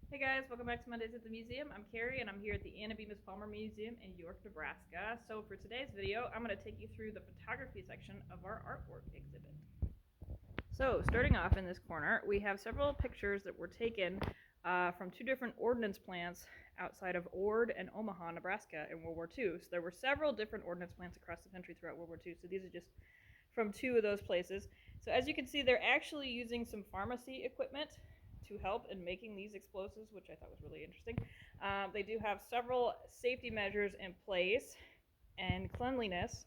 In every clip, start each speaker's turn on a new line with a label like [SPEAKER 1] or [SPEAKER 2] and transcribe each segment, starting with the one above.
[SPEAKER 1] Hey guys, welcome back to Mondays at the Museum. I'm Carrie and I'm here at the Anna B. Miss Palmer Museum in York, Nebraska. So for today's video, I'm going to take you through the photography section of our artwork exhibit. So starting off in this corner, we have several pictures that were taken from two different ordnance plants outside of Ord and Omaha, Nebraska in World War II. So there were several different ordnance plants across the country throughout World War II. So these are just from two of those places. So as you can see, they're actually using some pharmacy equipment to help in making these explosives, which I thought was really interesting. They do have several safety measures in place, and cleanliness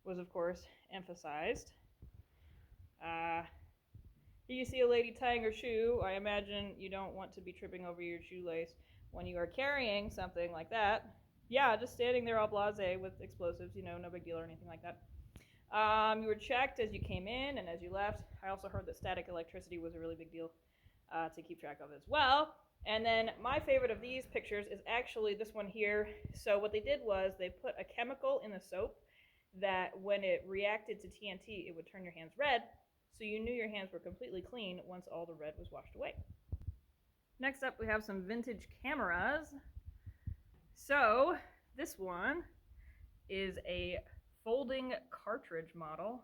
[SPEAKER 1] was, of course, emphasized. Here you see a lady tying her shoe. I imagine you don't want to be tripping over your shoelace when you are carrying something like that. Yeah, just standing there all blasé with explosives, no big deal or anything like that. You were checked as you came in and as you left. I also heard that static electricity was a really big deal to keep track of as well. And then my favorite of these pictures is actually this one here. So what they did was they put a chemical in the soap that when it reacted to TNT, it would turn your hands red. So you knew your hands were completely clean once all the red was washed away. Next up, we have some vintage cameras. So this one is a folding cartridge model,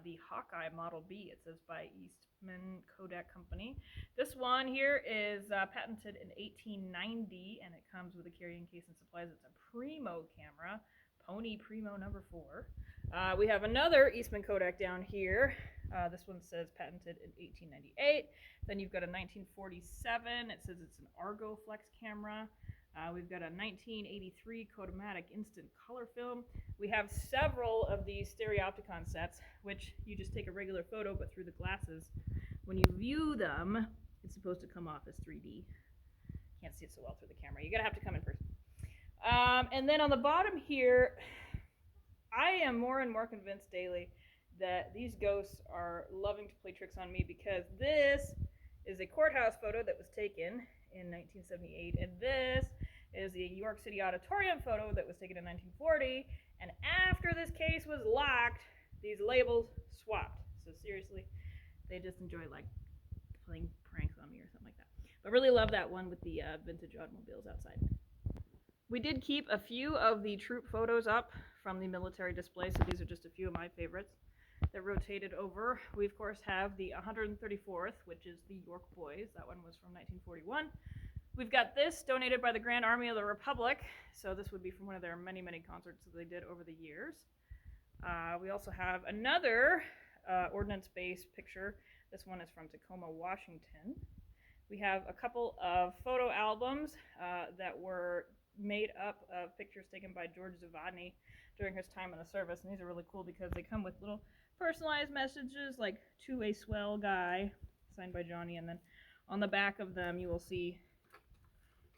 [SPEAKER 1] the Hawkeye Model B. It says by Eastman Kodak Company. This one here is patented in 1890, and it comes with a carrying case and supplies. It's a Primo camera, Pony Primo number 4. We have another Eastman Kodak down here. This one says patented in 1898. Then you've got a 1947. It says it's an Argo Flex camera. We've got a 1983 Kodamatic instant color film. We have several of these stereopticon sets, which you just take a regular photo, but through the glasses, when you view them, it's supposed to come off as 3D. Can't see it so well through the camera. You're gonna have to come in person. And then on the bottom here, I am more and more convinced daily that these ghosts are loving to play tricks on me, because this is a courthouse photo that was taken in 1978, and this is the York City Auditorium photo that was taken in 1940, and after this case was locked, these labels swapped. So seriously, they just enjoy like playing pranks on me or something like that. But really love that one with the vintage automobiles outside. We did keep a few of the troop photos up from the military display, so these are just a few of my favorites that rotated over. We, of course, have the 134th, which is the York Boys. That one was from 1941. We've got this donated by the Grand Army of the Republic, so this would be from one of their many, many concerts that they did over the years. We also have another Ordnance Base picture. This one is from Tacoma, Washington. We have a couple of photo albums that were made up of pictures taken by George Zavadny during his time in the service, and these are really cool because they come with little personalized messages like "to a swell guy," signed by Johnny, and then on the back of them you will see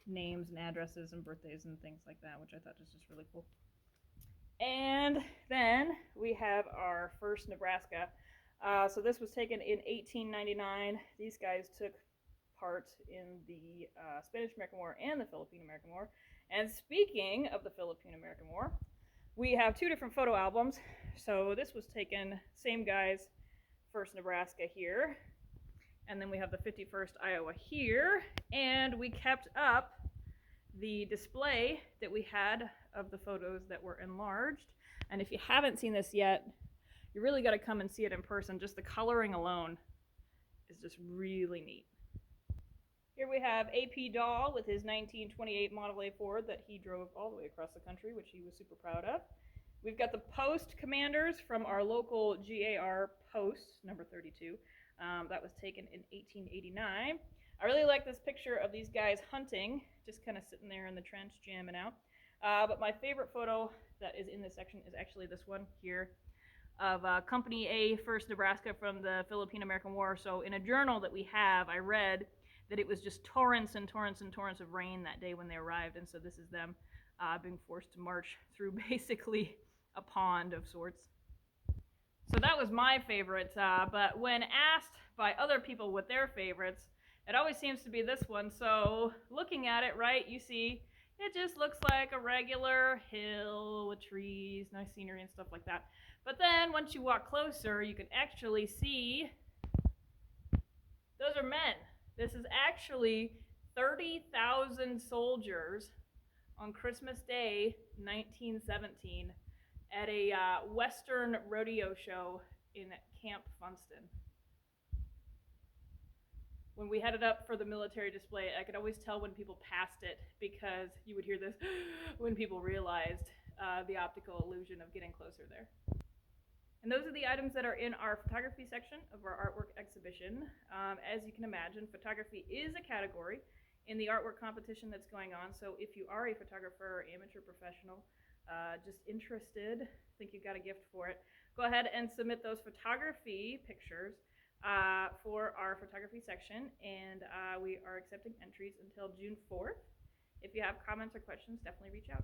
[SPEAKER 1] names and addresses and birthdays and things like that, which I thought was just really cool. And then we have our first Nebraska. So this was taken in 1899. These guys took part in the Spanish-American War and the Philippine-American War. And speaking of the Philippine-American War, we have two different photo albums. So this was taken, same guys, 1st Nebraska here. And then we have the 51st Iowa here. And we kept up the display that we had of the photos that were enlarged. And if you haven't seen this yet, you really got to come and see it in person. Just the coloring alone is just really neat. Here we have A.P. Dahl with his 1928 Model A Ford that he drove all the way across the country, which he was super proud of. We've got the post commanders from our local GAR post, number 32. That was taken in 1889. I really like this picture of these guys hunting, just kind of sitting there in the trench jamming out. But my favorite photo that is in this section is actually this one here of Company A, 1st Nebraska from the Philippine-American War. So in a journal that we have, I read that it was just torrents and torrents and torrents of rain that day when they arrived. And so this is them being forced to march through basically a pond of sorts. So that was my favorite, but when asked by other people what their favorites, it always seems to be this one. So looking at it, right, you see it just looks like a regular hill with trees, nice scenery and stuff like that. But then once you walk closer, you can actually see those are men. This is actually 30,000 soldiers on Christmas Day, 1917, at a Western rodeo show in Camp Funston. When we headed up for the military display, I could always tell when people passed it because you would hear this when people realized the optical illusion of getting closer there. And those are the items that are in our photography section of our artwork exhibition. As you can imagine, photography is a category in the artwork competition that's going on. So if you are a photographer or amateur professional, just interested, think you've got a gift for it, go ahead and submit those photography pictures for our photography section, and we are accepting entries until June 4th. If you have comments or questions, definitely reach out.